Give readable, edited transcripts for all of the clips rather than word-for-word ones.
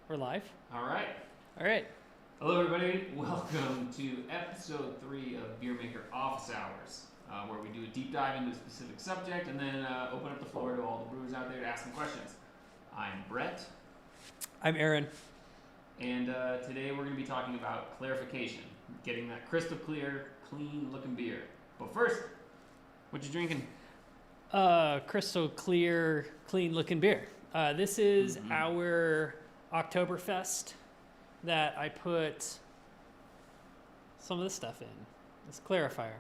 We're live. All right. All right. Hello, everybody. Welcome to episode 3 of Beer Maker Office Hours, where we do a deep dive into a specific subject and then open up the floor to all the brewers out there to ask some questions. I'm Brett, I'm Aaron. and today we're going to be talking about clarification, getting that crystal clear, clean-looking beer. But first, what you drinking? Crystal clear, clean looking beer. This is our Oktoberfest that I put some of this stuff in. This Clarifier.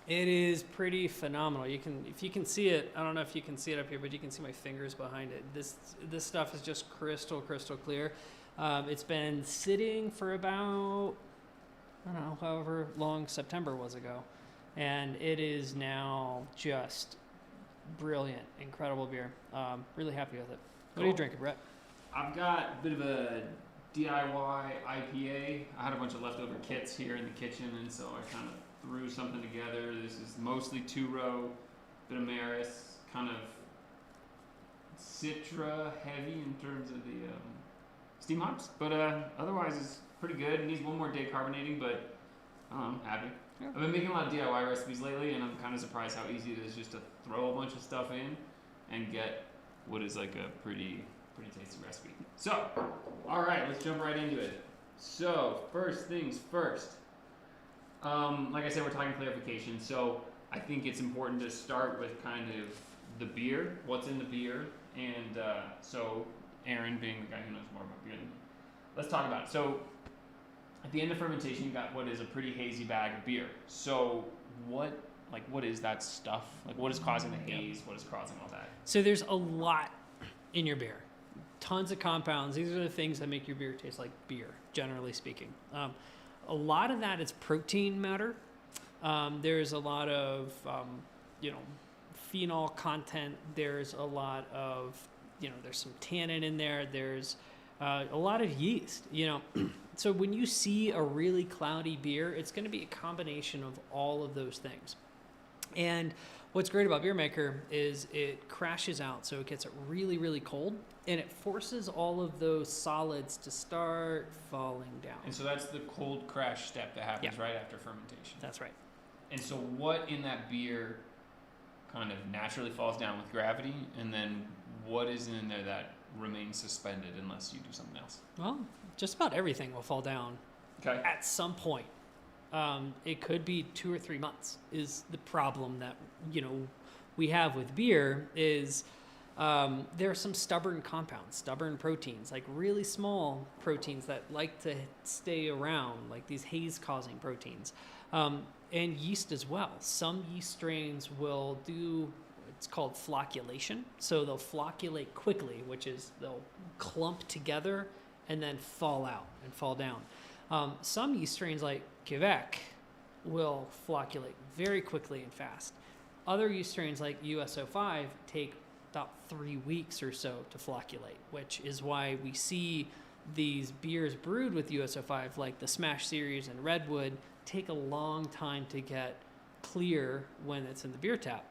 It is pretty phenomenal. If you can see it, I don't know if you can see it up here, but you can see my fingers behind it. This stuff is just crystal clear. It's been sitting for about, I don't know, however long September was ago. And it is now just brilliant, incredible beer. Really happy with it. What are you drinking, Brett? I've got a bit of a DIY IPA. I had a bunch of leftover kits here in the kitchen, and so I kind of threw something together. This is mostly two-row, bit of Maris, kind of Citra heavy in terms of the steam hops, but otherwise it's pretty good. It needs one more day carbonating, but I'm happy. Yeah. I've been making a lot of DIY recipes lately, and I'm kind of surprised how easy it is just to throw a bunch of stuff in and get what is like a pretty tasty recipe. So, all right, let's jump right into it. So, first things first. Like I said, we're talking clarification. So, I think it's important to start with kind of the beer, what's in the beer, and so Aaron, being the guy who knows more about beer than me, let's talk about it. So, at the end of fermentation, you got what is a pretty hazy bag of beer. So, what is that stuff? Like, what is causing the haze? What is causing all that? So there's a lot in your beer. Tons of compounds. These are the things that make your beer taste like beer, generally speaking. A lot of that is protein matter. There's a lot of, phenol content. There's a lot of, there's some tannin in there. There's a lot of yeast, So when you see a really cloudy beer, it's going to be a combination of all of those things. And what's great about Beer Maker is it crashes out, so it gets it really cold, and it forces all of those solids to start falling down. And so that's the cold crash step that happens right after fermentation. That's right. And so what in that beer kind of naturally falls down with gravity, and then what is in there that remains suspended unless you do something else? Well, just about everything will fall down at some point. It could be 2 or 3 months is the problem that, we have with beer is there are some stubborn compounds, stubborn proteins, like really small proteins that like to stay around, like these haze-causing proteins, and yeast as well. Some yeast strains will do, it's called flocculation. So they'll flocculate quickly, which is they'll clump together and then fall out and fall down. Some yeast strains like Quebec will flocculate very quickly and fast. Other yeast strains like USO5 take about 3 weeks or so to flocculate, which is why we see these beers brewed with USO5, like the Smash series and Redwood, take a long time to get clear when it's in the beer tap.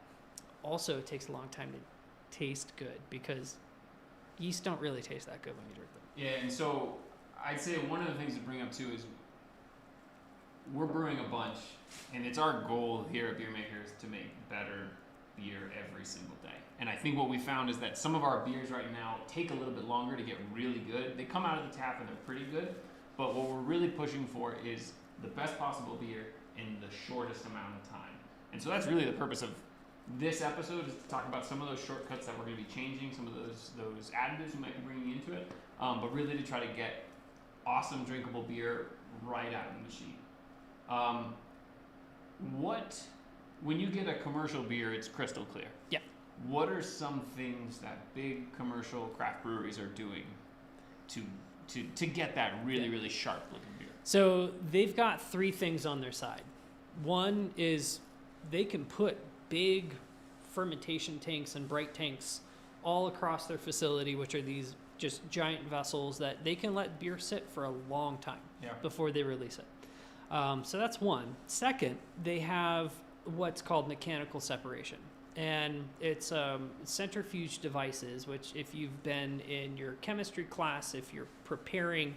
Also, it takes a long time to taste good because yeast don't really taste that good when you drink them. Yeah, and so I'd say one of the things to bring up too is we're brewing a bunch, and it's our goal here at Beer Makers to make better beer every single day. And I think what we found is that some of our beers right now take a little bit longer to get really good. They come out of the tap and they're pretty good, but what we're really pushing for is the best possible beer in the shortest amount of time. And so that's really the purpose of this episode, is to talk about some of those shortcuts that we're going to be changing, some of those additives we might be bringing into it, but really to try to get awesome drinkable beer right out of the machine. When you get a commercial beer, it's crystal clear. Yeah. What are some things that big commercial craft breweries are doing to get that really sharp looking beer? So they've got 3 things on their side. One is they can put big fermentation tanks and bright tanks all across their facility, which are these just giant vessels that they can let beer sit for a long time before they release it. So that's one. Second, they have what's called mechanical separation. And it's centrifuge devices, which if you've been in your chemistry class, if you're preparing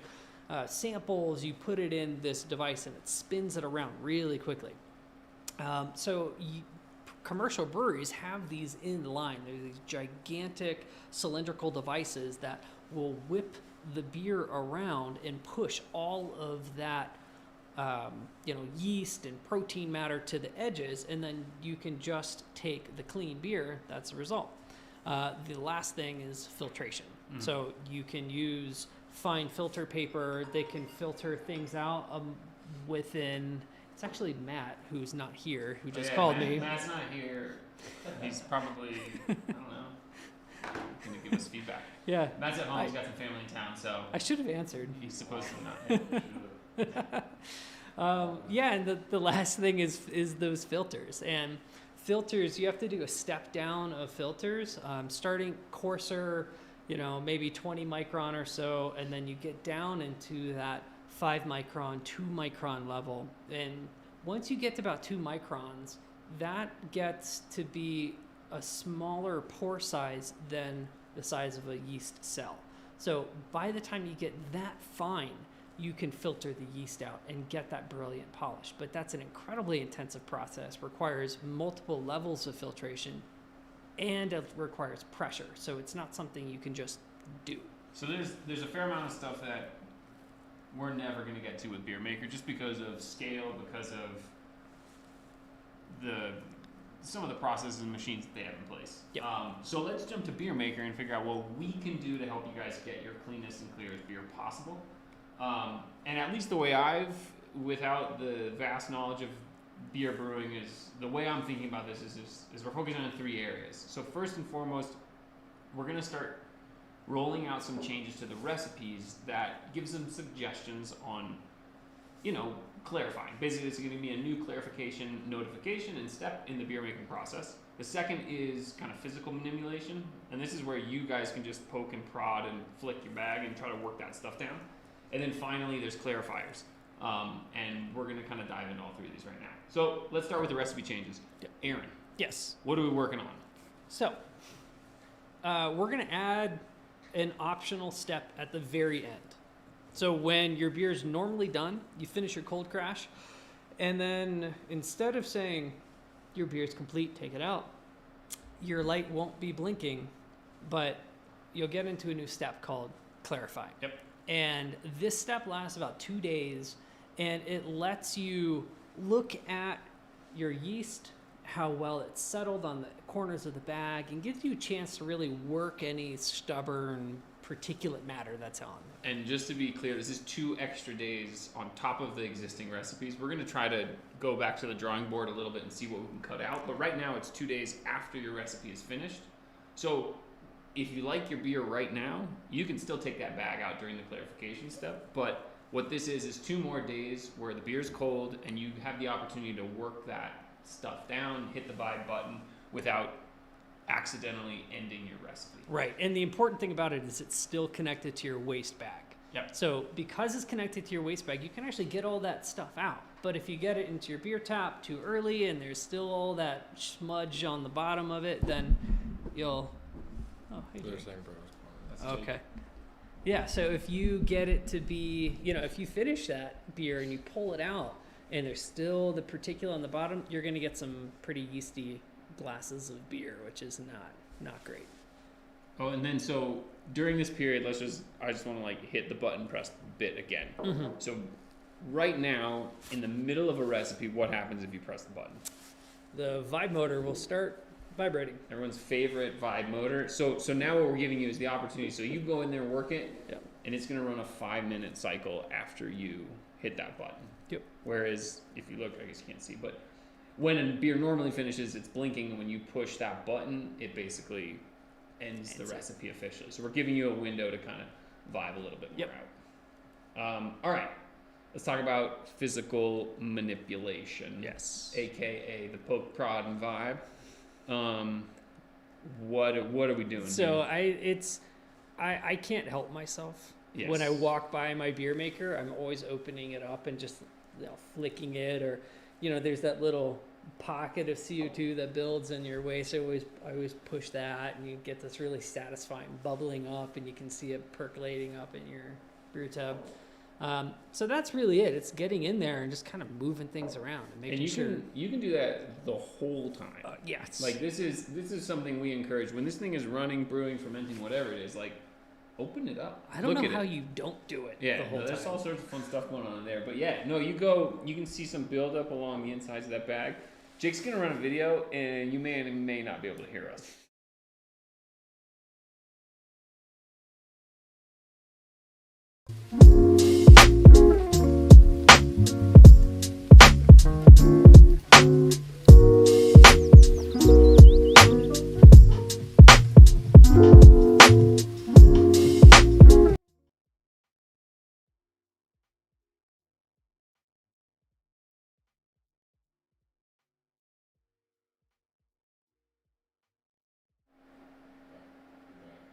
samples, you put it in this device and it spins it around really quickly. Commercial breweries have these in line. They're these gigantic cylindrical devices that will whip the beer around and push all of that yeast and protein matter to the edges, and then you can just take the clean beer. That's the result. The last thing is filtration. Mm-hmm. So you can use fine filter paper. They can filter things out within. It's actually Matt, who's not here, who just called me. Matt's not here. He's probably, I don't know, going to give us feedback. Yeah. Matt's at home. He's got some family in town, so. I should have answered. He's supposed to not. And the last thing is those filters. And filters, you have to do a step down of filters, starting coarser, maybe 20 micron or so, and then you get down into that 5 micron, 2 micron level. And once you get to about 2 microns, that gets to be a smaller pore size than the size of a yeast cell. So by the time you get that fine, you can filter the yeast out and get that brilliant polish. But that's an incredibly intensive process, requires multiple levels of filtration, and it requires pressure. So it's not something you can just do. So there's a fair amount of stuff that we're never going to get to with Beer Maker just because of scale, because of some of the processes and machines that they have in place. Yep. So let's jump to Beer Maker and figure out what we can do to help you guys get your cleanest and clearest beer possible. And at least the way without the vast knowledge of beer brewing, is the way I'm thinking about this is we're focusing on 3 areas. So first and foremost, we're going to start rolling out some changes to the recipes that gives them suggestions on, clarifying. Basically, it's going to be a new clarification notification and step in the beer making process. The second is kind of physical manipulation, and this is where you guys can just poke and prod and flick your bag and try to work that stuff down. And then finally, there's clarifiers, and we're going to kind of dive into all 3 of these right now. So let's start with the recipe changes. Yep. Aaron. Yes. What are we working on? So we're going to add an optional step at the very end. So when your beer is normally done, you finish your cold crash, and then instead of saying your beer is complete, take it out, your light won't be blinking, but you'll get into a new step called clarify. Yep. And this step lasts about 2 days, and it lets you look at your yeast, how well it's settled on the corners of the bag, and gives you a chance to really work any stubborn particulate matter that's on. And just to be clear, this is 2 extra days on top of the existing recipes. We're going to try to go back to the drawing board a little bit and see what we can cut out. But right now, it's 2 days after your recipe is finished. So if you like your beer right now, you can still take that bag out during the clarification step. But what this is 2 more days where the beer's cold and you have the opportunity to work that stuff down, hit the buy button without accidentally ending your recipe. Right. And the important thing about it is it's still connected to your waste bag. Yep. So because it's connected to your waste bag, you can actually get all that stuff out. But if you get it into your beer tap too early and there's still all that smudge on the bottom of it, then you'll... Oh, hey, They're saying bro. Okay. Yeah, so if you get it to be, if you finish that beer and you pull it out and there's still the particulate on the bottom, you're going to get some pretty yeasty glasses of beer, which is not great. Oh, and then so during this period, I just want to hit the button press bit again. Mm-hmm. So right now, in the middle of a recipe, what happens if you press the button? The vibe motor will start vibrating. Everyone's favorite vibe motor. So now what we're giving you is the opportunity. So you go in there, work it, yep, and it's going to run a 5-minute cycle after you hit that button. Yep. Whereas if you look, I guess you can't see, but when a beer normally finishes, it's blinking, and when you push that button, it basically ends the recipe officially. So we're giving you a window to kind of vibe a little bit more out. All right. Let's talk about physical manipulation. Yes. AKA the poke, prod, and vibe. What are we doing? So I can't help myself. Yes. When I walk by my beer maker, I'm always opening it up and just flicking it, or there's that little pocket of CO2 that builds in your waste. I always push that, and you get this really satisfying bubbling up, and you can see it percolating up in your brew tub. So that's really it. It's getting in there and just kind of moving things around and making sure. You can do that the whole time. Yes. Like this is something we encourage when this thing is running, brewing, fermenting, whatever it is. Like, open it up. I don't know how you don't do it. Yeah, the whole there's time. all sorts of fun stuff going on in there. But yeah, no, you can see some buildup along the insides of that bag. Jake's gonna run a video, and you may not be able to hear us.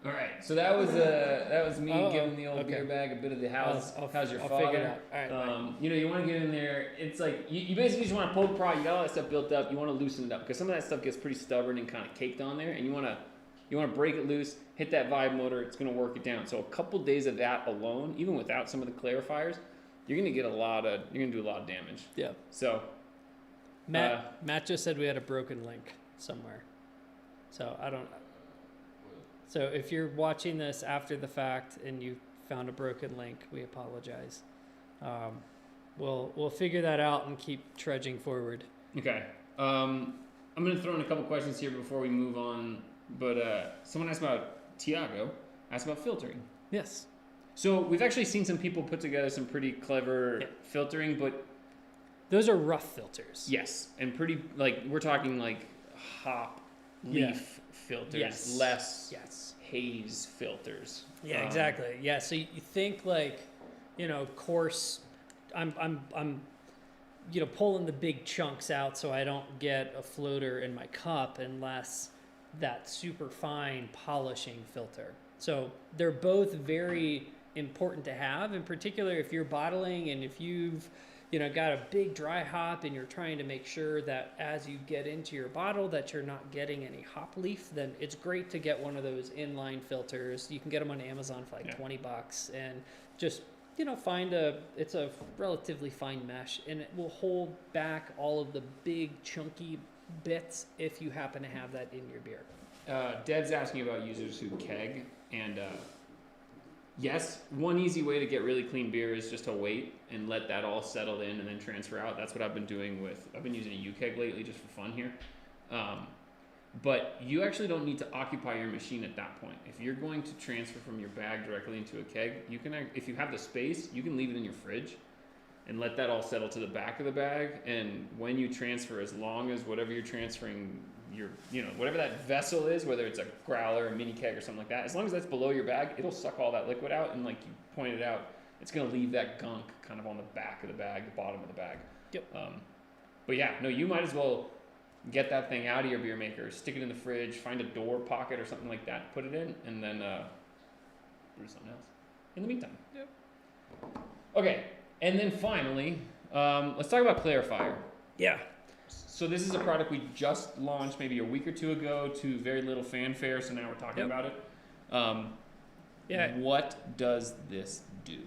All right, so that was me giving the old beer bag a bit of the how's your father. Figure it out. All right, you want to get in there. It's like you basically just want to poke prod. You got all that stuff built up. You want to loosen it up because some of that stuff gets pretty stubborn and kind of caked on there, and you want to break it loose, hit that vibe motor. It's going to work it down. So a couple days of that alone, even without some of the clarifiers, you're going to do a lot of damage. Yeah. So Matt just said we had a broken link somewhere, so I don't. So if you're watching this after the fact and you found a broken link, we apologize. We'll figure that out and keep trudging forward. Okay. I'm going to throw in a couple questions here before we move on. But someone asked about Tiago, asked about filtering. Yes. So we've actually seen some people put together some pretty clever filtering, but those are rough filters. Yes, and pretty we're talking like hop leaf filters, less haze filters. Yeah, exactly. Yeah, so you think coarse. I'm pulling the big chunks out so I don't get a floater in my cup unless that super fine polishing filter. So they're both very important to have, in particular if you're bottling and if you've got a big dry hop and you're trying to make sure that as you get into your bottle that you're not getting any hop leaf, then it's great to get one of those inline filters. You can get them on Amazon for $20 and just it's a relatively fine mesh and it will hold back all of the big chunky bits if you happen to have that in your beer. Deb's asking about users who keg, and yes, one easy way to get really clean beer is just to wait and let that all settle in and then transfer out. That's what I've been doing I've been using a U-keg lately just for fun here. But you actually don't need to occupy your machine at that point. If you're going to transfer from your bag directly into a keg, you can, if you have the space, you can leave it in your fridge and let that all settle to the back of the bag. And when you transfer, as long as whatever you're transferring, whatever that vessel is, whether it's a growler, a mini keg or something like that, as long as that's below your bag, it'll suck all that liquid out. And like you pointed out, it's going to leave that gunk kind of on the back of the bag, the bottom of the bag. Yep. But yeah, no, you might as well get that thing out of your beer maker, stick it in the fridge, find a door pocket or something like that, put it in, and then brew something else in the meantime. Yep. Okay, and then finally, let's talk about Clarifier. Yeah. So this is a product we just launched maybe a week or two ago to very little fanfare, so now we're talking about it. What does this do?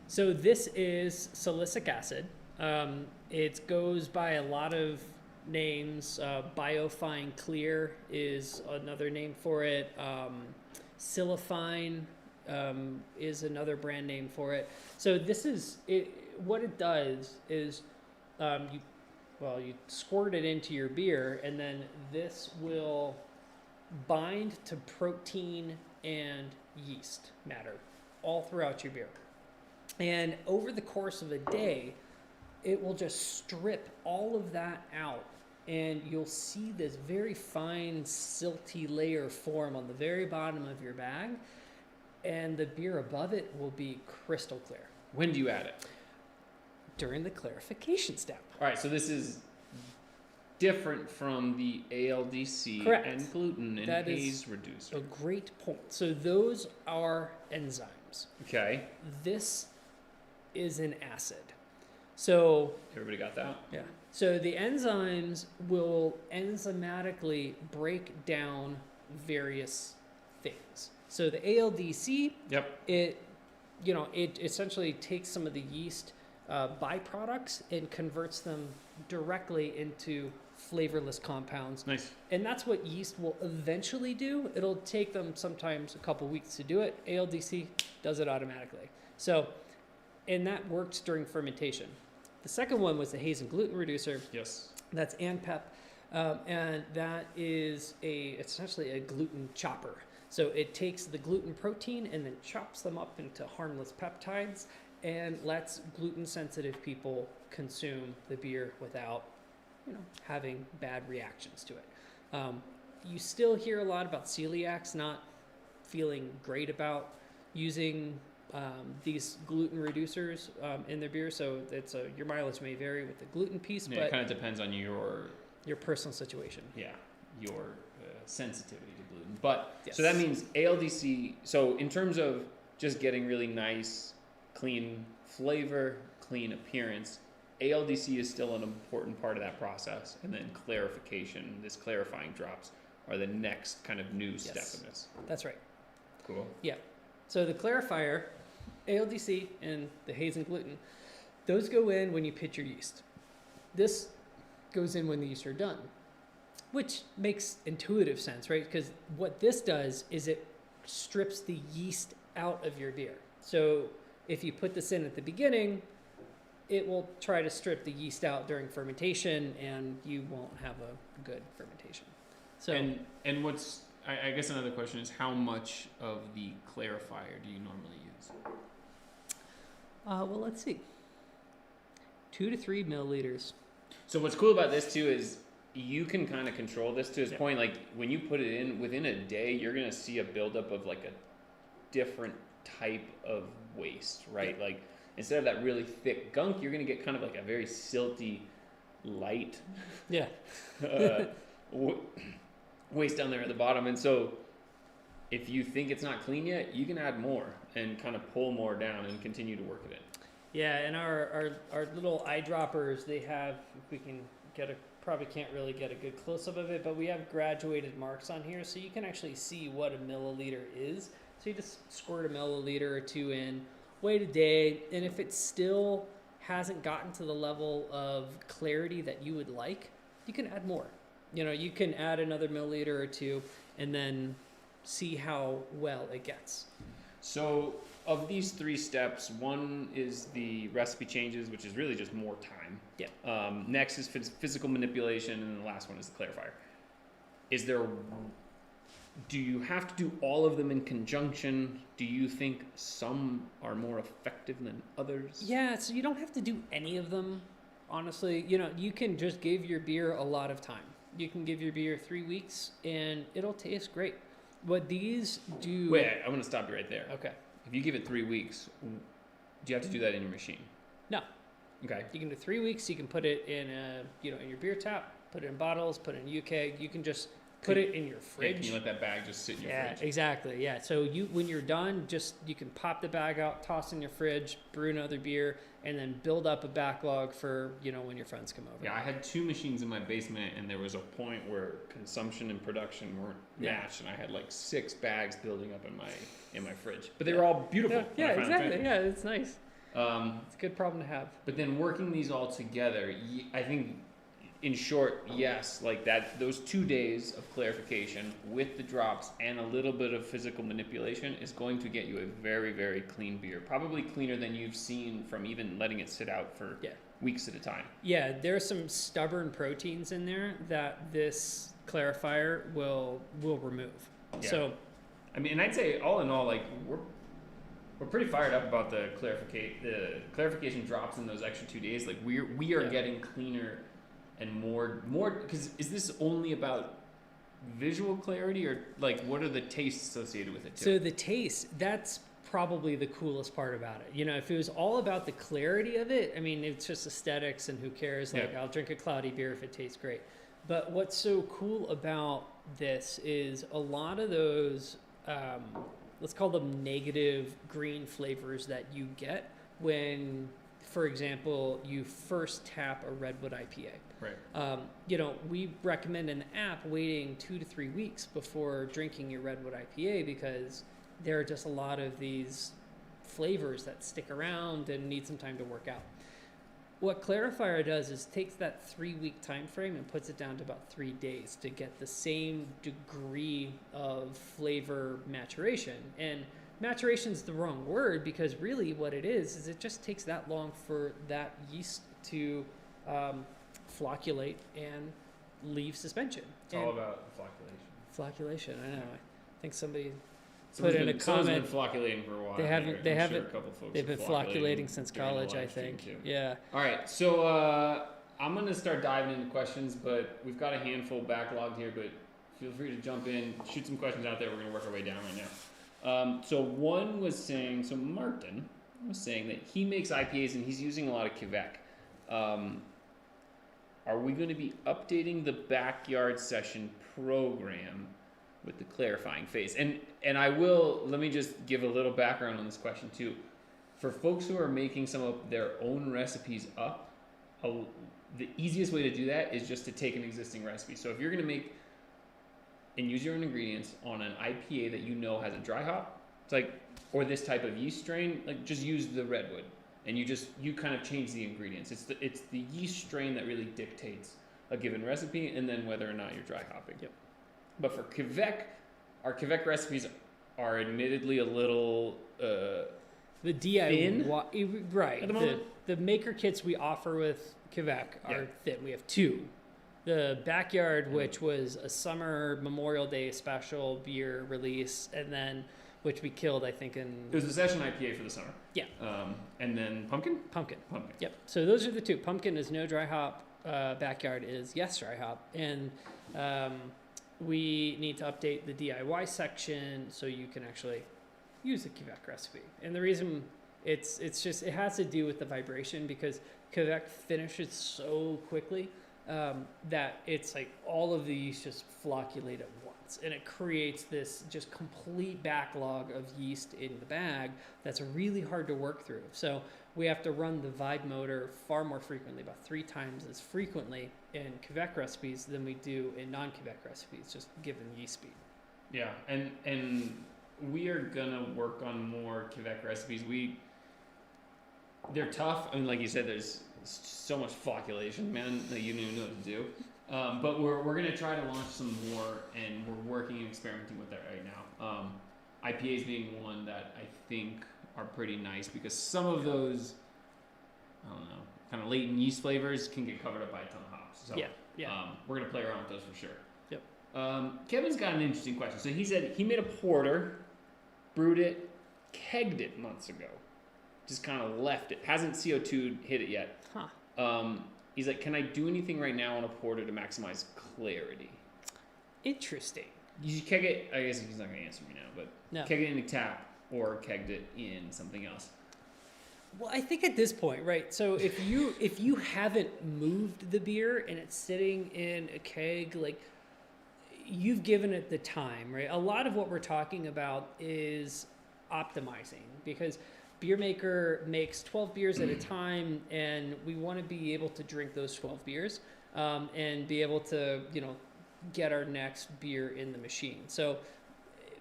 So this is silicic acid. It goes by a lot of names. Biofine Clear is another name for it. Silifine is another brand name for it. So this is it. What it does is you squirt it into your beer, and then this will bind to protein and yeast matter all throughout your beer. And over the course of a day, it will just strip all of that out, and you'll see this very fine, silty layer form on the very bottom of your bag, and the beer above it will be crystal clear. When do you add it? During the clarification step. All right, so this is different from the ALDC Correct. And gluten and that haze reducer. A great point. So those are enzymes. Okay. This is an acid. So Everybody got that? yeah. So the enzymes will enzymatically break down various things. So the ALDC, Yep. it essentially takes some of the yeast byproducts and converts them directly into flavorless compounds. Nice. And that's what yeast will eventually do. It'll take them sometimes a couple weeks to do it. ALDC does it automatically. So, and that works during fermentation. The second one was the haze and gluten reducer. Yes. That's ANPEP. And that is essentially a gluten chopper. So it takes the gluten protein and then chops them up into harmless peptides and lets gluten-sensitive people consume the beer without, having bad reactions to it. You still hear a lot about celiacs not feeling great about using these gluten reducers in their beer. So your mileage may vary with the gluten piece, Yeah, but it kind of depends on your personal situation. Yeah, your sensitivity to gluten. But Yes. So that means ALDC. So in terms of just getting really nice, clean flavor, clean appearance, ALDC is still an important part of that process. And then clarification, this clarifying drops, are the next kind of new step in this. That's right. Cool. Yeah. So the clarifier, ALDC, and the haze and gluten, those go in when you pitch your yeast. This goes in when the yeast are done, which makes intuitive sense, right? Because what this does is it strips the yeast out of your beer. So if you put this in at the beginning, it will try to strip the yeast out during fermentation, and you won't have a good fermentation. So and what's I guess another question is, how much of the clarifier do you normally use? well, let's see. 2 to 3 milliliters. So what's cool about this too is you can kind of control this to his point. Like when you put it in, within a day, you're gonna see a buildup of like a different type of waste, right? Like instead of that really thick gunk, you're gonna get kind of like a very silty, light, waste down there at the bottom. And so if you think it's not clean yet, you can add more and kind of pull more down and continue to work it in. Yeah, and our little eyedroppers, they have, if we can probably can't really get a good close-up of it, but we have graduated marks on here, so you can actually see what a milliliter is. So you just squirt a milliliter or two in, wait a day, and if it still hasn't gotten to the level of clarity that you would like, you can add more. You can add another milliliter or two and then see how well it gets. So of these 3 steps, one is the recipe changes, which is really just more time. Yeah. Next is physical manipulation, and the last one is the clarifier. Do you have to do all of them in conjunction? Do you think some are more effective than others? Yeah, so you don't have to do any of them, honestly. You can just give your beer a lot of time. You can give your beer 3 weeks, and it'll taste great. What these do... Wait, I want to stop you right there. Okay. If you give it 3 weeks, do you have to do that in your machine? No. Okay. You can do 3 weeks. You can put it in in your beer tap, put it in bottles, put it in UK. You can just put it in your fridge. Yeah, can you let that bag just sit in your fridge? Yeah, exactly. Yeah. So when you're done, you can pop the bag out, toss in your fridge, brew another beer, and then build up a backlog for when your friends come over. Yeah, I had 2 machines in my basement, and there was a point where consumption and production weren't matched, and I had like 6 bags building up in my fridge. But they were all beautiful. Yeah, exactly. Yeah, it's nice. It's a good problem to have. But then working these all together, I think, in short, yes, like that. Those 2 days of clarification with the drops and a little bit of physical manipulation is going to get you a very, very clean beer. Probably cleaner than you've seen from even letting it sit out for weeks at a time. Yeah, there's some stubborn proteins in there that this clarifier will remove. Yeah. So, I mean, and I'd say all in all, like we're pretty fired up about the clarification drops in those extra 2 days. Like we are getting cleaner and more, because is this only about visual clarity, or like what are the tastes associated with it too? So the taste, that's probably the coolest part about it. If it was all about the clarity of it, I mean, it's just aesthetics and who cares? Like, I'll drink a cloudy beer if it tastes great. But what's so cool about this is a lot of those, let's call them negative green flavors that you get when for example, you first tap a redwood IPA. Right. We recommend in the app waiting 2 to 3 weeks before drinking your redwood IPA because there are just a lot of these flavors that stick around and need some time to work out. What Clarifier does is takes that 3-week time frame and puts it down to about 3 days to get the same degree of flavor maturation. And maturation is the wrong word because really what it is it just takes that long for that yeast to flocculate and leave suspension. It's all about flocculation. Flocculation, I know. I think somebody Someone's put in a comment. Been flocculating for a while. They haven't. They've been flocculating since during college, I think. too. Yeah. All right, so I'm gonna start diving into questions, but we've got a handful backlogged here. But feel free to jump in, shoot some questions out there. We're gonna work our way down right now. So one was saying, so Martin was saying that he makes IPAs and he's using a lot of Quebec. Are we going to be updating the backyard session program with the clarifying phase? And I will, let me just give a little background on this question too. For folks who are making some of their own recipes up, the easiest way to do that is just to take an existing recipe. So if you're going to make and use your own ingredients on an IPA that you know has a dry hop, it's like, or this type of yeast strain, like just use the redwood. And you kind of change the ingredients. It's the yeast strain that really dictates a given recipe, and then whether or not you're dry hopping. Yep. But for Quebec, our Quebec recipes are admittedly a little the DIY right. At the moment. The maker kits we offer with Quebec are thin. We have 2. The backyard, which was a summer Memorial Day special beer release, and then which we killed, I think, in... It was a session IPA for the summer. Yeah. And then Pumpkin? Pumpkin. Yep. So those are the 2. Pumpkin is no dry hop. Backyard is yes dry hop. And we need to update the DIY section so you can actually use the Quebec recipe. And the reason it has to do with the vibration because Quebec finishes so quickly that it's like all of these just flocculate at once, and it creates this just complete backlog of yeast in the bag that's really hard to work through. So we have to run the vibe motor far more frequently, about 3 times as frequently in Quebec recipes than we do in non-Quebec recipes, just given yeast speed. Yeah, and we are gonna work on more Quebec recipes. They're tough. I mean, like you said, there's so much flocculation, man, that you don't even know what to do. But we're going to try to launch some more, and we're working and experimenting with that right now. IPAs being one that I think are pretty nice because some of those, I don't know, kind of latent yeast flavors can get covered up by a ton of hops. So we're going to play around with those for sure. Yep. Kevin's got an interesting question. So he said he made a porter, brewed it, kegged it months ago. Just kind of left it. Hasn't CO2 hit it yet. Huh. He's like, can I do anything right now on a porter to maximize clarity? Interesting. You keg it, I guess he's not going to answer me now, but no. Keg it in a tap or kegged it in something else. Well, I think at this point, right? So if you haven't moved the beer and it's sitting in a keg, like you've given it the time, right? A lot of what we're talking about is optimizing because beer maker makes 12 beers at a time, and we want to be able to drink those 12 beers and be able to, get our next beer in the machine. So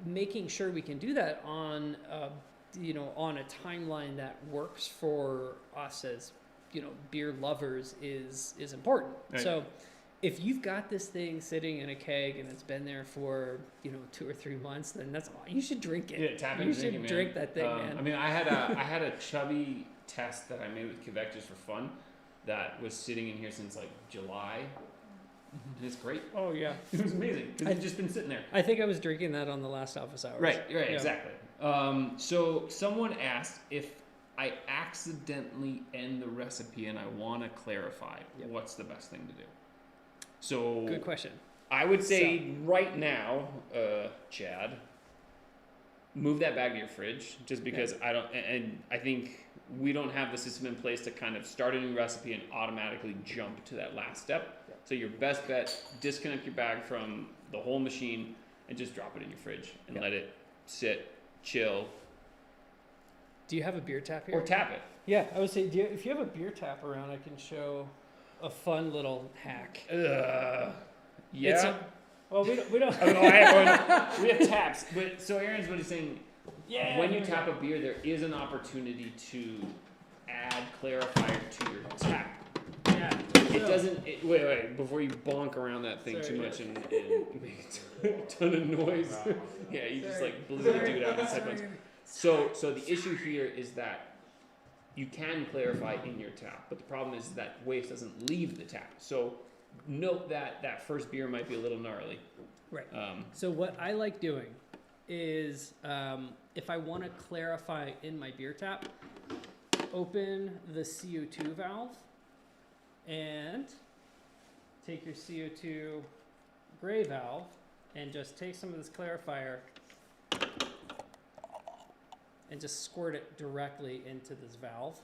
making sure we can do that on, on a timeline that works for us as, beer lovers is important. Right. So if you've got this thing sitting in a keg and it's been there for 2 or 3 months, then that's you should drink it. Yeah, tap it. You should drink that thing, man. I mean, I had a chubby test that I made with Quebec just for fun, that was sitting in here since like July, and it's great. Oh yeah, it was amazing because it's just been sitting there. I think I was drinking that on the last office hours. Right, exactly. So someone asked if I accidentally end the recipe and I want to clarify, what's the best thing to do? So good question. I would say right now, Chad, move that bag to your fridge just because I think we don't have the system in place to kind of start a new recipe and automatically jump to that last step. Yeah. So your best bet, disconnect your bag from the whole machine and just drop it in your fridge and let it sit, chill. Do you have a beer tap here? Or tap it. Yeah, I would say, if you have a beer tap around, I can show a fun little hack. Yeah. Well, we don't. I don't know. We have taps, but so Aaron's what he's saying. Yeah. When you tap a beer, there is an opportunity to add clarifier to your tap. Yeah. It doesn't. Wait. Before you bonk around that thing too much and make a ton of noise. Yeah, you just like blew the dude out in seconds. So the issue here is that you can clarify in your tap, but the problem is that waste doesn't leave the tap. So note that first beer might be a little gnarly. Right. So what I like doing is if I want to clarify in my beer tap, open the CO2 valve and take your CO2 gray valve and just take some of this clarifier and just squirt it directly into this valve.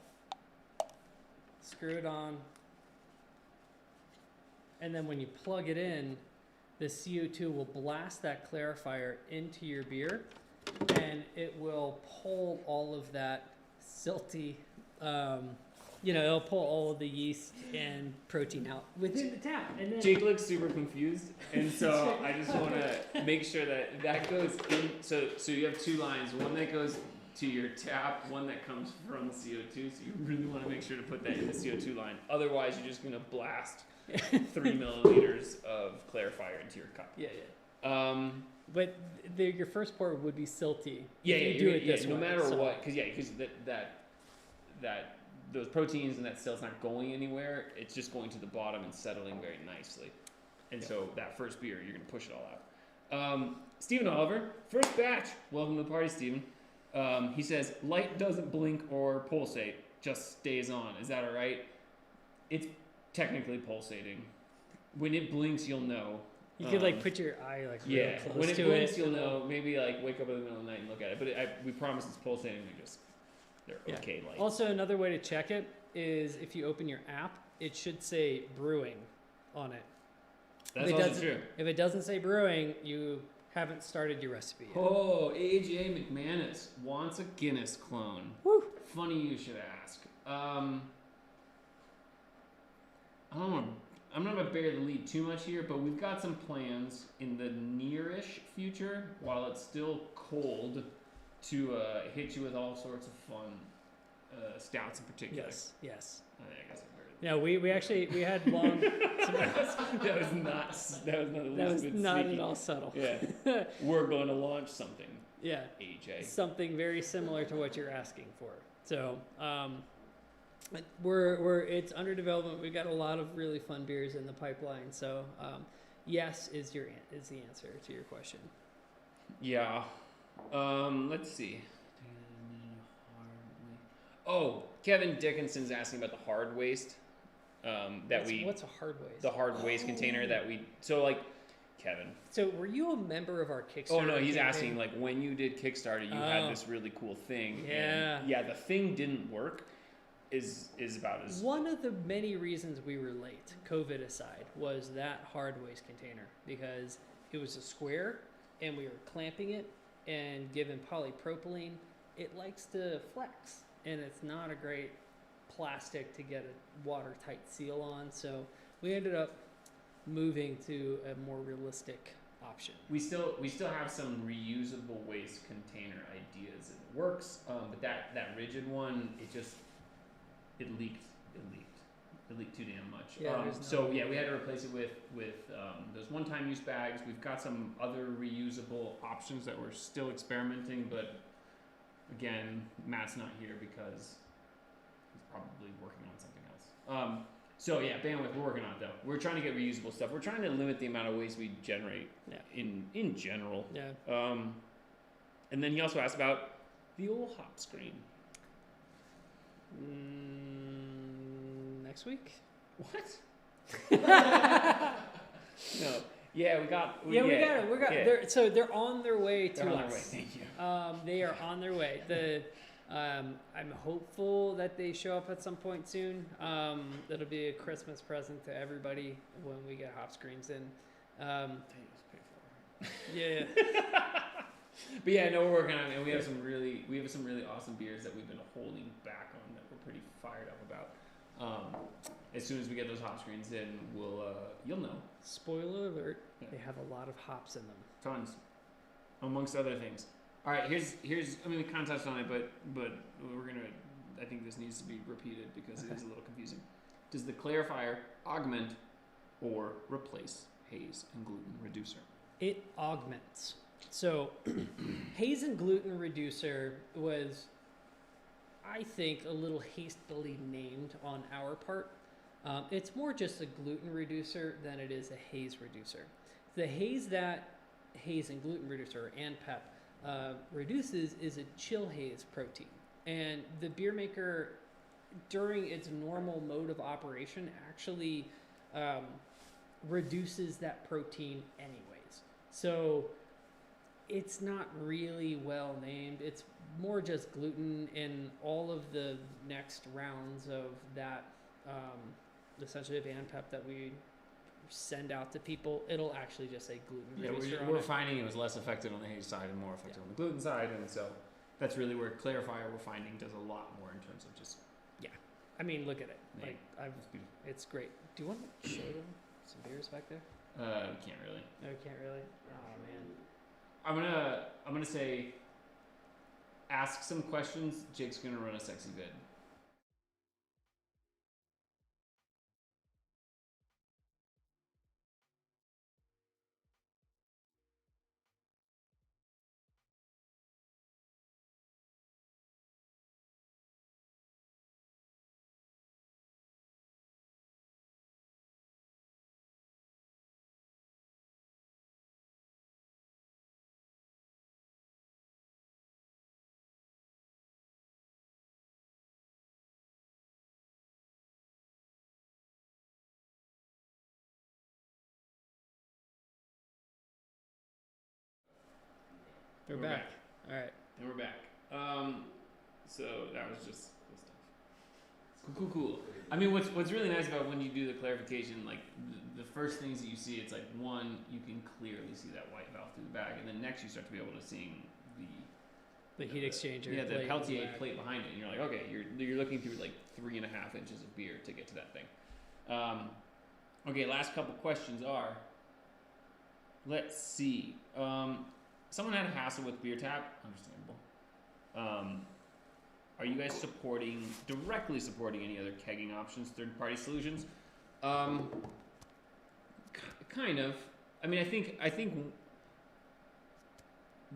Screw it on. And then when you plug it in, the CO2 will blast that clarifier into your beer, and it will pull all of that silty, it'll pull all of the yeast and protein out within the tap. And then Jake looks super confused, and so I just want to make sure that goes in. So you have two lines, one that goes to your tap, one that comes from the CO2, so you really want to make sure to put that in the CO2 line. Otherwise, you're just going to blast 3 milliliters of clarifier into your cup. Yeah. But your first pour would be silty. Yeah, if you do it this no way, matter what, because that those proteins and that still's not going anywhere. It's just going to the bottom and settling very nicely. And so that first beer, you're going to push it all out. Stephen Oliver, first batch. Welcome to the party, Stephen. He says, light doesn't blink or pulsate, just stays on. Is that all right? It's technically pulsating. When it blinks, you'll know. You could put your eye real close when it to blinks, it. you'll know. Maybe wake up in the middle of the night and look at it. But we promise it's pulsating. They're okay lights. Also, another way to check it is if you open your app, it should say brewing on it. That's also true. If it doesn't say brewing, you haven't started your recipe yet. Oh, AJ McManus wants a Guinness clone. Woo. Funny you should ask. I'm not going to bury the lead too much here, but we've got some plans in the nearish future, while it's still cold, to hit you with all sorts of fun stouts in particular. Yes. I guess No, we had long. that was not at all subtle. Yeah, we're going to launch something. Yeah, AJ. Something very similar to what you're asking for. So, it's under development. We've got a lot of really fun beers in the pipeline. So, yes is the answer to your question. Yeah. Let's see. Oh, Kevin Dickinson's asking about the hard waste. What's a hard waste? The hard waste container that we Kevin. So were you a member of our Kickstarter? Oh no, he's campaign? asking when you did Kickstarter, you had this really cool thing. Yeah. And the thing didn't work. Is about as one of the many reasons we were late, COVID aside, was that hard waste container, because it was a square and we were clamping it, and given polypropylene, it likes to flex, and it's not a great plastic to get a watertight seal on. So we ended up moving to a more realistic option. We still have some reusable waste container ideas in the works, but that rigid one, it leaked too damn much. Yeah, we had to replace it with those one-time use bags. We've got some other reusable options that we're still experimenting, but again, Matt's not here because he's probably working on something else. Bandwidth, we're working on it though. We're trying to get reusable stuff. We're trying to limit the amount of waste we generate in general. Yeah. And then he also asked about the old hop screen. Next week? What? No. Yeah, we got it. Yeah. They're on their way to They're on us. their way. Thank you. They are on their way. I'm hopeful that they show up at some point soon. That'll be a Christmas present to everybody when we get hop screens in. Yeah. But yeah, no, we're working on it, and we have some really awesome beers that we've been holding back on that we're pretty fired up about. As soon as we get those hop screens in, you'll know. Spoiler alert, Yeah. they have a lot of hops in them. Tons, amongst other things. All right, here's. I mean, we kind of touched on it, but we're gonna. I think this needs to be repeated because it is a little confusing. Does the Clarifier augment or replace haze and gluten reducer? It augments. So, haze and gluten reducer was, I think, a little hastily named on our part. It's more just a gluten reducer than it is a haze reducer. The haze that haze and gluten reducer and PEP reduces is a chill haze protein. And the beer maker, during its normal mode of operation, actually reduces that protein anyways. So it's not really well named. It's more just gluten. In all of the next rounds of that, essentially of ANPEP that we send out to people, it'll actually just say gluten reducer on we're it. finding it was less affected on the haze side and more affected on the gluten side, and so that's really where Clarifier we're finding does a lot more in terms of just. I mean, look at it. Yeah, Like, it's beautiful. it's great. Do you want to show them some beers back there? Can't really. No, you can't really. Oh man. I'm gonna say, ask some questions. Jake's gonna run a sexy vid. We're back. All right. And we're back. So that was just cool stuff. Cool. I mean, what's really nice about when you do the clarification, like the first things that you see, it's like one, you can clearly see that white valve through the bag, and then next you start to be able to see The heat exchanger. Yeah, the plate Peltier back. plate behind it, and you're like, okay, you're looking through like 3.5 inches of beer to get to that thing. Okay, last couple questions are. Let's see. Someone had a hassle with beer tap. Understandable. Are you guys directly supporting any other kegging options, third-party solutions? Kind of. I mean, I think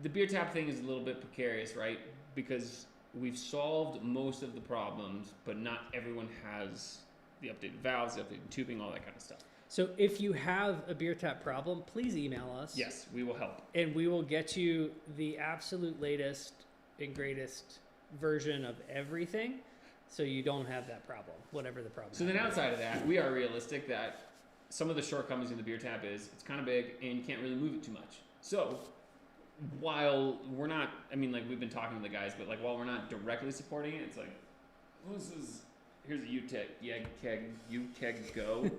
the beer tap thing is a little bit precarious, right? Because we've solved most of the problems, but not everyone has the updated valves, the updated tubing, all that kind of stuff. So if you have a beer tap problem, please email us. Yes, we will help. And we will get you the absolute latest and greatest version of everything, so you don't have that problem, whatever the problem is. So then outside of that, we are realistic that some of the shortcomings in the beer tap is it's kind of big and you can't really move it too much. So while we're not, I mean, like we've been talking to the guys, but like while we're not directly supporting it, it's like, here's a U-Keg Go.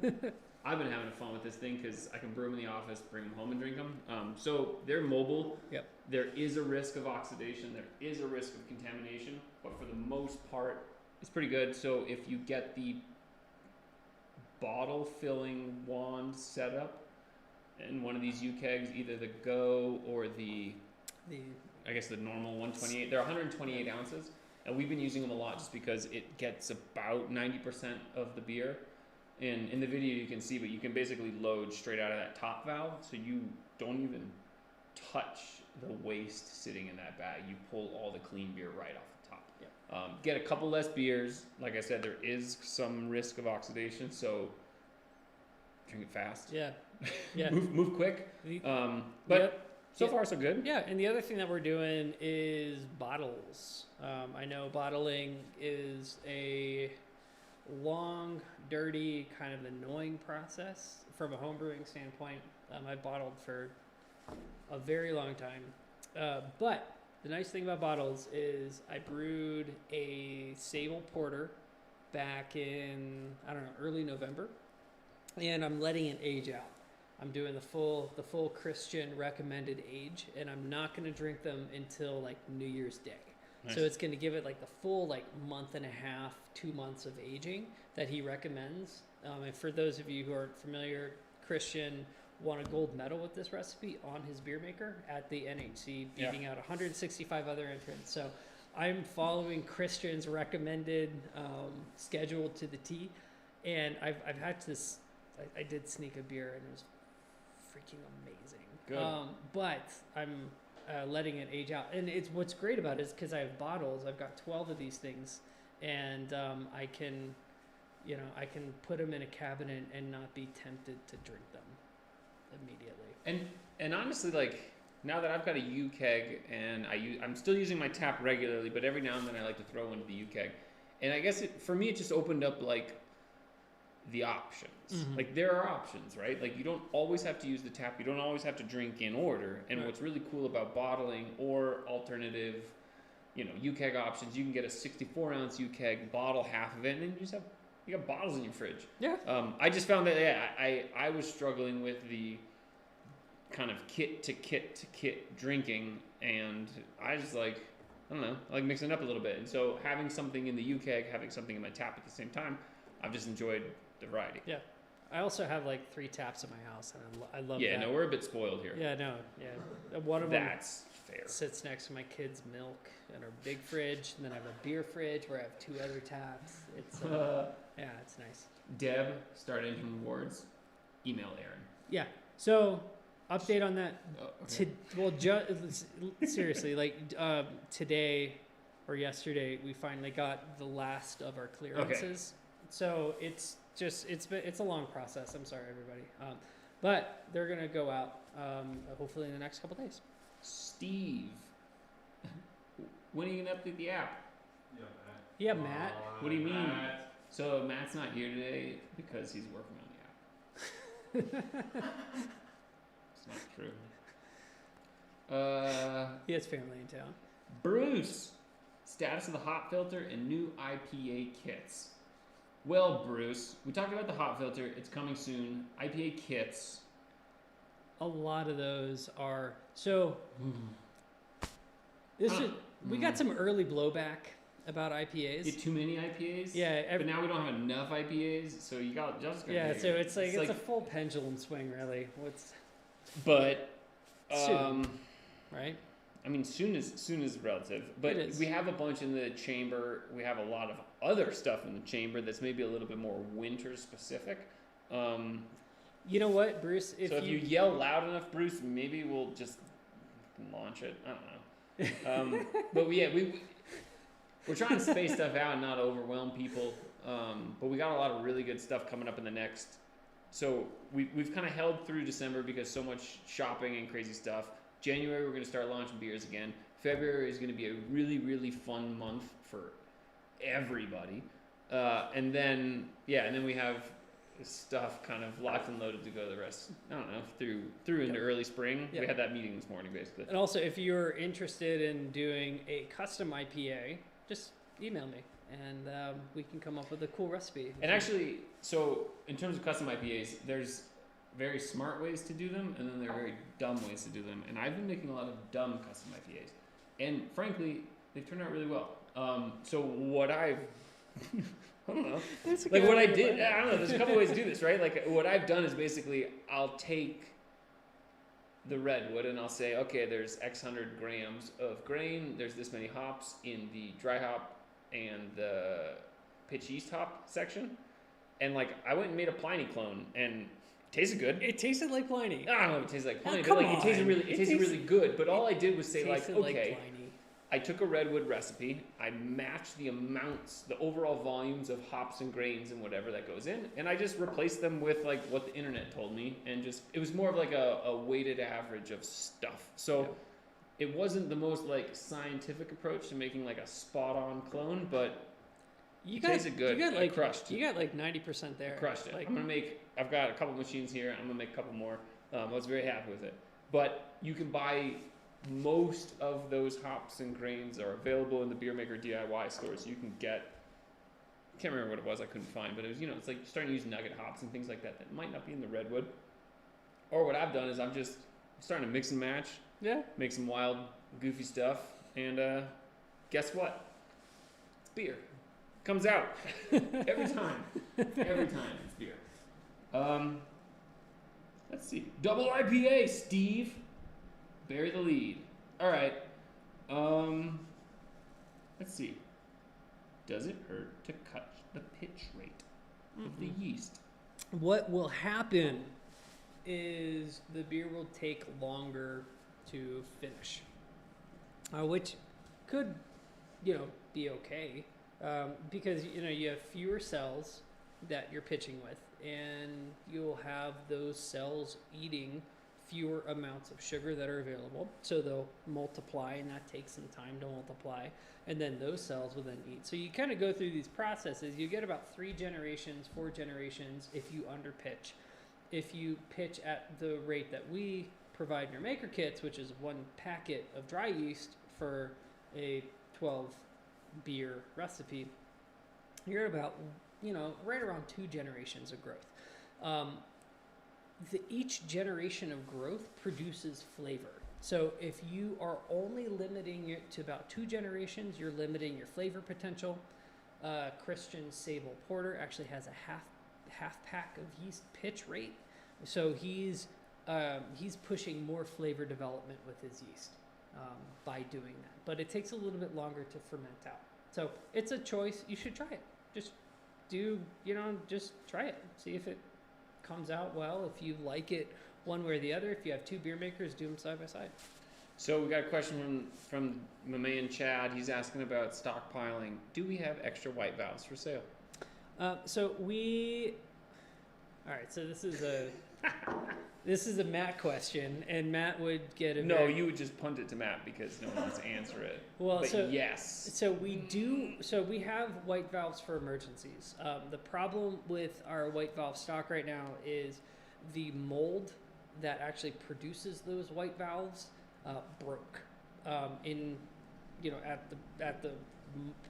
I've been having fun with this thing because I can brew them in the office, bring them home and drink them. So they're mobile. Yep. There is a risk of oxidation. There is a risk of contamination, but for the most part, it's pretty good. So if you get the bottle filling wand setup in one of these U-Kegs, either the Go or the normal 128, they're 128 ounces. And we've been using them a lot just because it gets about 90% of the beer. And in the video you can see, but you can basically load straight out of that top valve, so you don't even touch the waste sitting in that bag. You pull all the clean beer right off the top. Yep. Get a couple less beers. Like I said, there is some risk of oxidation, so drink it fast. Yeah. Yeah. move quick. But yep. So far so good. Yeah, and the other thing that we're doing is bottles. I know bottling is a long, dirty, kind of annoying process from a homebrewing standpoint. I've bottled for a very long time. But the nice thing about bottles is I brewed a Sable Porter back in, early November, and I'm letting it age out. I'm doing the full Christian recommended age, and I'm not going to drink them until like New Year's Day. Nice. So it's going to give it like the full like month and a half, 2 months of aging that he recommends. And for those of you who aren't familiar, Christian won a gold medal with this recipe on his beer maker at the NHC, beating out 165 other entrants. So I'm following Christian's recommended schedule to the T, and I've had this. I did sneak a beer, and it was freaking amazing. Good. But I'm letting it age out, and it's what's great about it is because I have bottles. I've got 12 of these things, and I can put them in a cabinet and not be tempted to drink them immediately. And honestly, like, now that I've got a U-keg and I'm still using my tap regularly, but every now and then I like to throw into the U-keg. And I guess for me, it just opened up like the options. Mm-hmm. Like, there are options, right? Like, you don't always have to use the tap. You don't always have to drink in order. And what's really cool about bottling or alternative, U-keg options, you can get a 64-ounce U-keg, bottle half of it, and then you got bottles in your fridge. Yeah. I just found that I was struggling with the kind of kit to kit drinking, and I just I like mixing it up a little bit. And so having something in the U-keg, having something in my tap at the same time, I've just enjoyed the variety. Yeah. I also have like 3 taps in my house, and I love that. Yeah, no, we're a bit spoiled here. Yeah, no, yeah. One of That's fair. them sits next to my kids' milk in our big fridge, and then I have a beer fridge where I have 2 other taps. It's yeah, it's nice. Deb, Start Engine Awards, email Aaron. Yeah. So, update on that. Oh, okay. Seriously, like today or yesterday, we finally got the last of our clearances. Okay. So it's a long process. I'm sorry, everybody. But they're gonna go out hopefully in the next couple days. Steve, when are you gonna update the app? Yeah, Matt. What do you mean? So Matt's not here today because he's working on the app. It's not true. He has family in town. Bruce, status of the hop filter and new IPA kits. Well, Bruce, we talked about the hop filter. It's coming soon. IPA kits. A lot of those are so. We got some early blowback about IPAs. Get too many IPAs. Yeah, but now we don't have enough IPAs, so you just. Yeah, so it's a full pendulum swing, really. But soon, right? I mean, soon is relative, but we have a bunch in the chamber. We have a lot of other stuff in the chamber that's maybe a little bit more winter specific. You know what, Bruce? If you yell loud enough, Bruce, maybe we'll just launch it. I don't know. But we're trying to space stuff out and not overwhelm people. But we got a lot of really good stuff coming up in the next. So we've kind of held through December because so much shopping and crazy stuff. January, we're going to start launching beers again. February is going to be a really, really fun month for everybody. And then we have stuff kind of locked and loaded to go the rest, I don't know, through into early spring. We had that meeting this morning, basically. And also, if you're interested in doing a custom IPA, just email me, and we can come up with a cool recipe. And actually, so in terms of custom IPAs, there's very smart ways to do them, and then there are very dumb ways to do them. And I've been making a lot of dumb custom IPAs, and frankly, they've turned out really well. So what I've I don't know. Like what I did, I don't know. There's a couple ways to do this, right? Like what I've done is basically I'll take the redwood and I'll say, okay, there's X hundred grams of grain. There's this many hops in the dry hop and the pitch yeast hop section, and like I went and made a Pliny clone and it tasted good. It tasted like Pliny. I don't know if it tasted like Pliny, but like it tasted really good. But all I did was say like, okay. I took a redwood recipe, I matched the amounts, the overall volumes of hops and grains and whatever that goes in, and I just replaced them with like what the internet told me, and just, it was more of like a weighted average of stuff. So it wasn't the most like scientific approach to making like a spot on clone, but it tasted good. I crushed. You got like 90% there. I crushed it. I've got a couple machines here, I'm gonna make a couple more. I was very happy with it. But you can buy most of those hops and grains are available in the Beer Maker DIY stores. You can get, I can't remember what it was, I couldn't find, but it was, it's like starting to use nugget hops and things like that that might not be in the redwood. Or what I've done is I'm just starting to mix and match, make some wild, goofy stuff, and guess what? It's beer. Comes out every time. Every time it's beer. Let's see. Double IPA, Steve. Bury the lead. All right. Let's see. Does it hurt to cut the pitch rate of the yeast? What will happen is the beer will take longer to finish, which could, be okay, because you have fewer cells that you're pitching with, and you'll have those cells eating fewer amounts of sugar that are available, so they'll multiply, and that takes some time to multiply, and then those cells will then eat. So you kind of go through these processes. You get about 3 generations, 4 generations if you underpitch. If you pitch at the rate that we provide in your maker kits, which is 1 packet of dry yeast for a 12 beer recipe, you're about, right around 2 generations of growth. Each generation of growth produces flavor. So if you are only limiting it to about 2 generations, you're limiting your flavor potential. Christian Sable Porter actually has a half pack of yeast pitch rate, so he's pushing more flavor development with his yeast by doing that. But it takes a little bit longer to ferment out. So it's a choice. You should try it. Just try it. See if it comes out well. If you like it one way or the other. If you have 2 beer makers, do them side by side. So we got a question from my man Chad. He's asking about stockpiling. Do we have extra white valves for sale? So this is a Matt question, and Matt would get a you would just punt it to Matt because no one wants to answer it. Well, but yes. So we have white valves for emergencies. The problem with our white valve stock right now is the mold that actually produces those white valves broke at the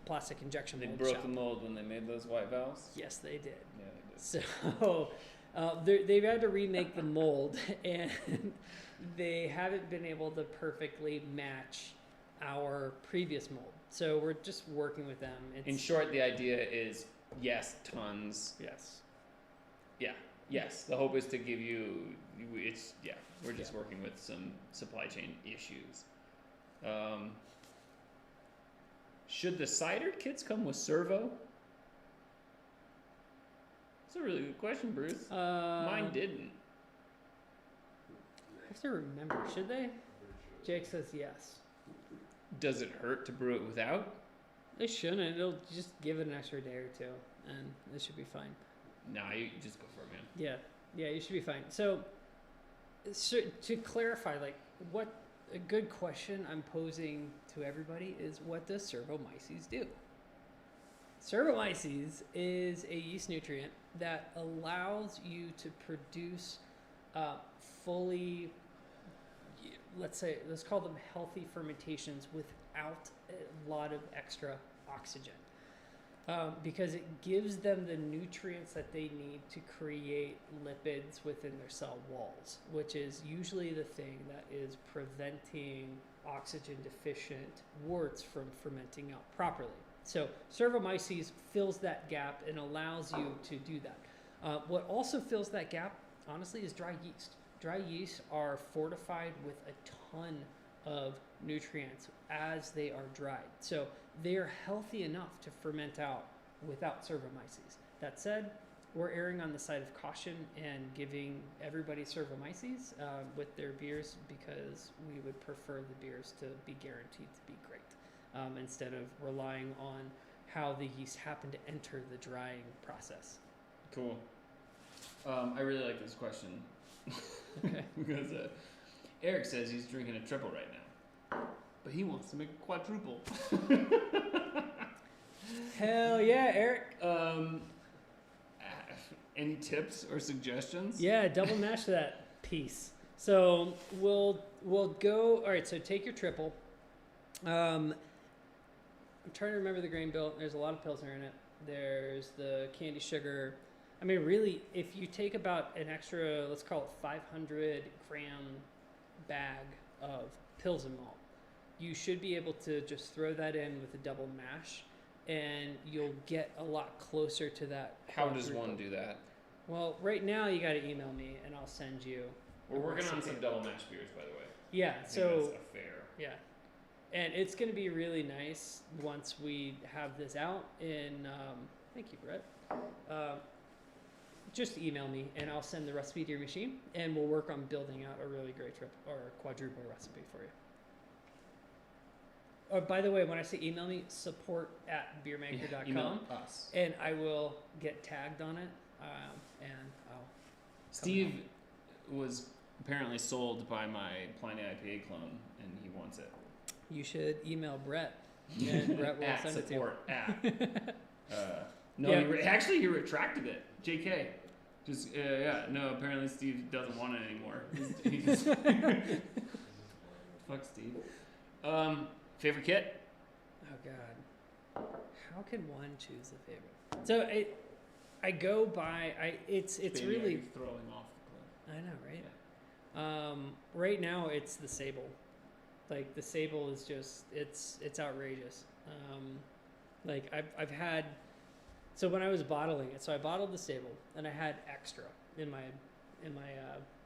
plastic injection mold They broke shop. the mold when they made those white valves? Yes, they did. Yeah, they did. So they've had to remake the mold, and they haven't been able to perfectly match our previous mold. So we're just working with them. In short, the idea is yes, tons. Yes. Yeah. Yes. The hope is to give you. We're just working with some supply chain issues. Should the cidered kits come with servo? That's a really good question, Bruce. Mine didn't. I have to remember. Should they? Jake says yes. Does it hurt to brew it without? They shouldn't. It'll just give it an extra day or 2, and it should be fine. Nah, you just go for it, man. Yeah, you should be fine. So to clarify, what a good question I'm posing to everybody is, what does Servomyces do? Servomyces is a yeast nutrient that allows you to produce fully, let's call them healthy fermentations without a lot of extra oxygen. Because it gives them the nutrients that they need to create lipids within their cell walls, which is usually the thing that is preventing oxygen deficient worts from fermenting out properly. So Servomyces fills that gap and allows you to do that. What also fills that gap, honestly, is dry yeast. Dry yeast are fortified with a ton of nutrients as they are dried. So they are healthy enough to ferment out without Servomyces. That said, we're erring on the side of caution and giving everybody Servomyces with their beers, because we would prefer the beers to be guaranteed to be great, instead of relying on how the yeast happen to enter the drying process. Cool. I really like this question. Okay. Because Eric says he's drinking a triple right now, but he wants to make a quadruple. Hell yeah, Eric. Any tips or suggestions? Yeah, double mash that piece. So we'll go. All right. So take your triple. I'm trying to remember the grain bill. There's a lot of Pilsner in it. There's the candy sugar. I mean, really, if you take about an extra, let's call it 500 gram bag of Pilsen malt, you should be able to just throw that in with a double mash, and you'll get a lot closer to that. How does one do that? Well, right now you got to email me, and I'll send you. We're working on some double mash beers, by the way. Yeah, so that's a fair. Yeah, and it's going to be really nice once we have this out. In thank you, Brett. Just email me, and I'll send the recipe to your machine, and we'll work on building out a really great quadruple recipe for you. Oh, by the way, when I say email me, support@beermaker.com, email us. and I will get tagged on it, and I'll. Steve was apparently sold by my Pliny IPA clone, and he wants it. You should email Brett, and Brett will send it to you. No, actually he retracted it. JK. Just no. Apparently Steve doesn't want it anymore. He just fuck Steve. Favorite kit? Oh God, how can one choose a favorite? So I go by it's Baby, really throwing off the cliff. I know, right? Yeah. Right now it's the Sable. Like the Sable is just it's outrageous. Like I've had. So when I was bottling it, so I bottled the Sable, and I had extra in my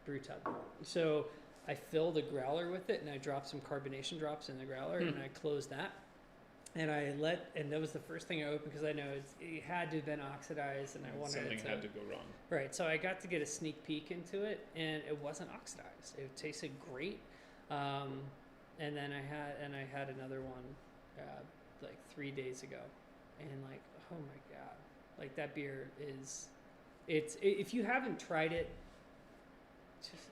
brew tub. So I filled a growler with it, and I dropped some carbonation drops in the growler, and I closed that. And and that was the first thing I opened because I know it had to have been oxidized, and I wanted something it to. had to go wrong. Right, so I got to get a sneak peek into it, and it wasn't oxidized. It tasted great. And then I had another one like 3 days ago, and like, oh my God. Like that beer is, if you haven't tried it,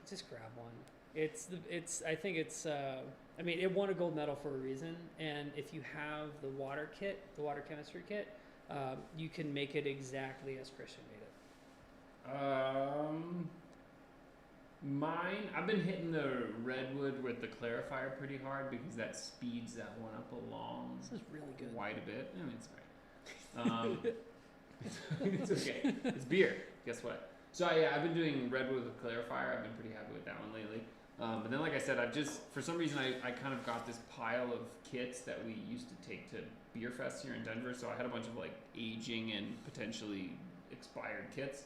just grab one. I think I mean, it won a gold medal for a reason. And if you have the water chemistry kit, you can make it exactly as Christian made it. Mine, I've been hitting the redwood with the Clarifier pretty hard because that speeds that one up along. This is really good. Quite a bit. I mean, it's great. It's okay. It's beer. Guess what? So yeah, I've been doing redwood with Clarifier. I've been pretty happy with that one lately. But then, like I said, I've just, for some reason, I kind of got this pile of kits that we used to take to beer fest here in Denver. So I had a bunch of like aging and potentially expired kits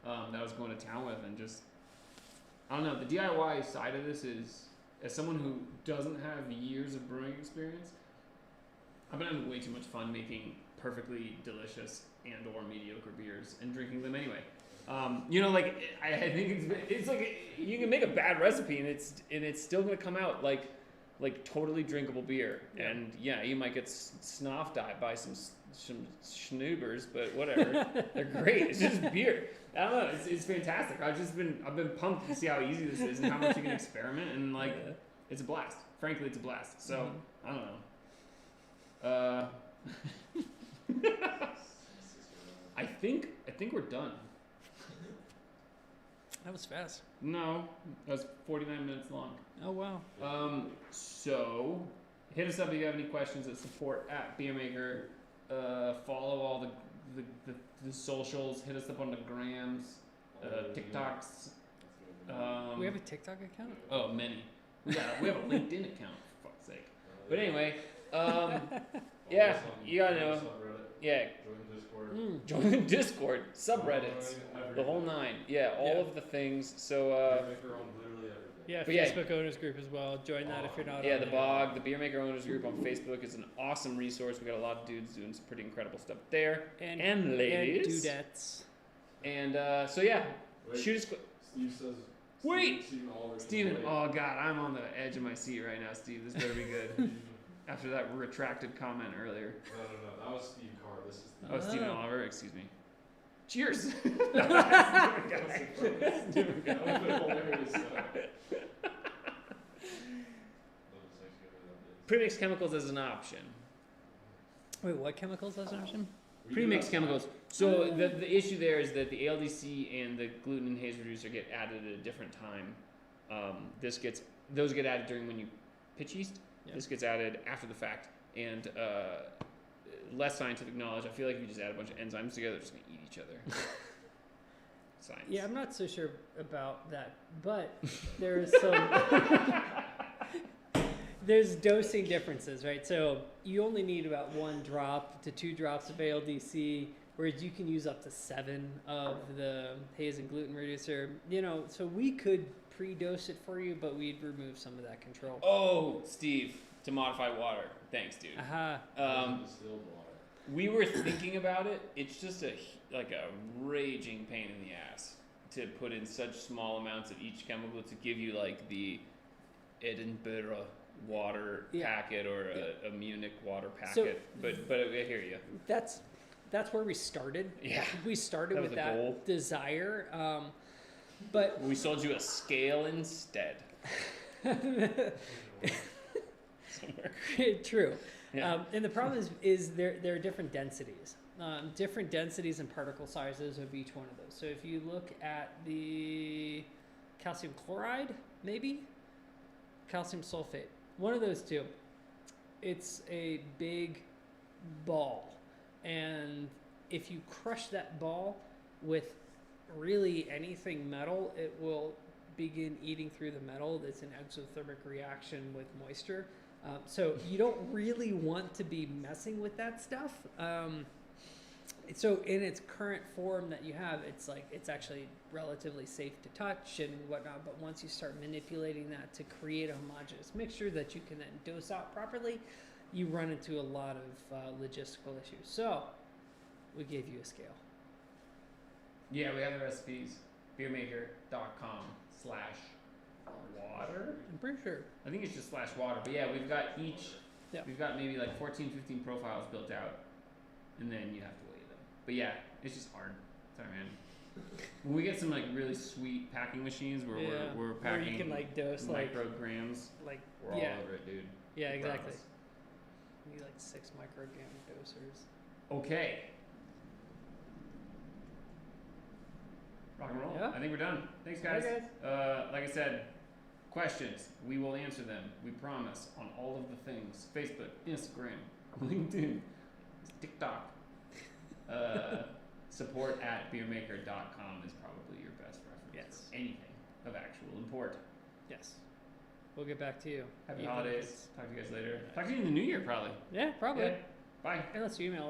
that I was going to town with, and just, I don't know, the DIY side of this is, as someone who doesn't have years of brewing experience, I've been having way too much fun making perfectly delicious and or mediocre beers and drinking them anyway. Like I think it's like you can make a bad recipe and it's still gonna come out like totally drinkable beer. Yeah. And yeah, you might get snoff-eyed by some schnoobers, but whatever. They're great. It's just beer. I don't know. It's fantastic. I've been pumped to see how easy this is and how much you can experiment, and like it's a blast. Frankly, it's a blast. So I don't know. I think we're done. That was fast. No, that was 49 minutes long. Oh wow. So hit us up if you have any questions at support@beermaker. Follow all the socials. Hit us up on the grams, TikToks. We have a TikTok account? Oh, many. We have a LinkedIn account, for fuck's sake. But anyway, yeah, you gotta know. Yeah. Join the Discord, subreddits, the whole nine. Yeah, all of the things. So, yeah, Facebook owners group as well. Join that if you're not. Yeah, the BOG, the Beer Maker owners group on Facebook is an awesome resource. We got a lot of dudes doing some pretty incredible stuff there, and ladies, and dudettes. And so yeah, shoot us. Steve says. Wait, Steven. Oh God, I'm on the edge of my seat right now, Steve. This better be good. After that retracted comment earlier. No, that was Steve Carr. This is Steve. Oh, Stephen Oliver, excuse me. Cheers! Premixed chemicals as an option. Wait, what chemicals as an option? Premixed chemicals. So the issue there is that the ALDC and the gluten and haze reducer get added at a different time. Those get added during when you pitch yeast. Yeah. This gets added after the fact, and less scientific knowledge. I feel like if you just add a bunch of enzymes together, they're just gonna eat each other. Science. Yeah, I'm not so sure about that, but there is some there's dosing differences, right? So you only need about 1 drop to 2 drops of ALDC, whereas you can use up to 7 of the haze and gluten reducer. You know, so we could pre-dose it for you, but we'd remove some of that control. Oh, Steve, to modify water. Thanks, dude. Aha. Distilled water. We were thinking about it. It's just a raging pain in the ass to put in such small amounts of each chemical to give you like the Edinburgh water packet or a Munich water packet. But I hear you. That's where we started. Yeah. We started with that goal. desire. But We sold you a scale instead. Somewhere. true. Yeah. And the problem is there are different densities. Different densities and particle sizes of each one of those. So if you look at the calcium chloride, maybe calcium sulfate, one of those two, it's a big ball, and if you crush that ball with really anything metal, it will begin eating through the metal. It's an exothermic reaction with moisture. So you don't really want to be messing with that stuff. So in its current form that you have, it's actually relatively safe to touch and whatnot. But once you start manipulating that to create a homogeneous mixture that you can then dose out properly, you run into a lot of logistical issues. So we gave you a scale. Yeah, we have the recipes. beermaker.com/water. I'm pretty sure. I think it's just /water. But yeah, we've got each. Yeah. We've got maybe like 14, 15 profiles built out, and then you have to weigh them. But yeah, it's just hard. Sorry, man. When we get some like really sweet packing machines where we're packing where you can like dose micrograms, like we're all over it, dude. Yeah, exactly. Promise. You need like 6 microgram dosers. Okay. Rock and roll. Yeah. I think we're done. Thanks, guys. Bye, Like I said, questions. We will answer them. We promise on all of the things: Facebook, Instagram, LinkedIn, TikTok. Support at beermaker.com is probably your best reference. Yes. For anything of actual import. Yes. We'll get back to you. Happy Even if holidays. it's- Talk to you guys later. Talk to you in the new year, probably. Yeah, probably. Yeah. Bye. Unless you email us.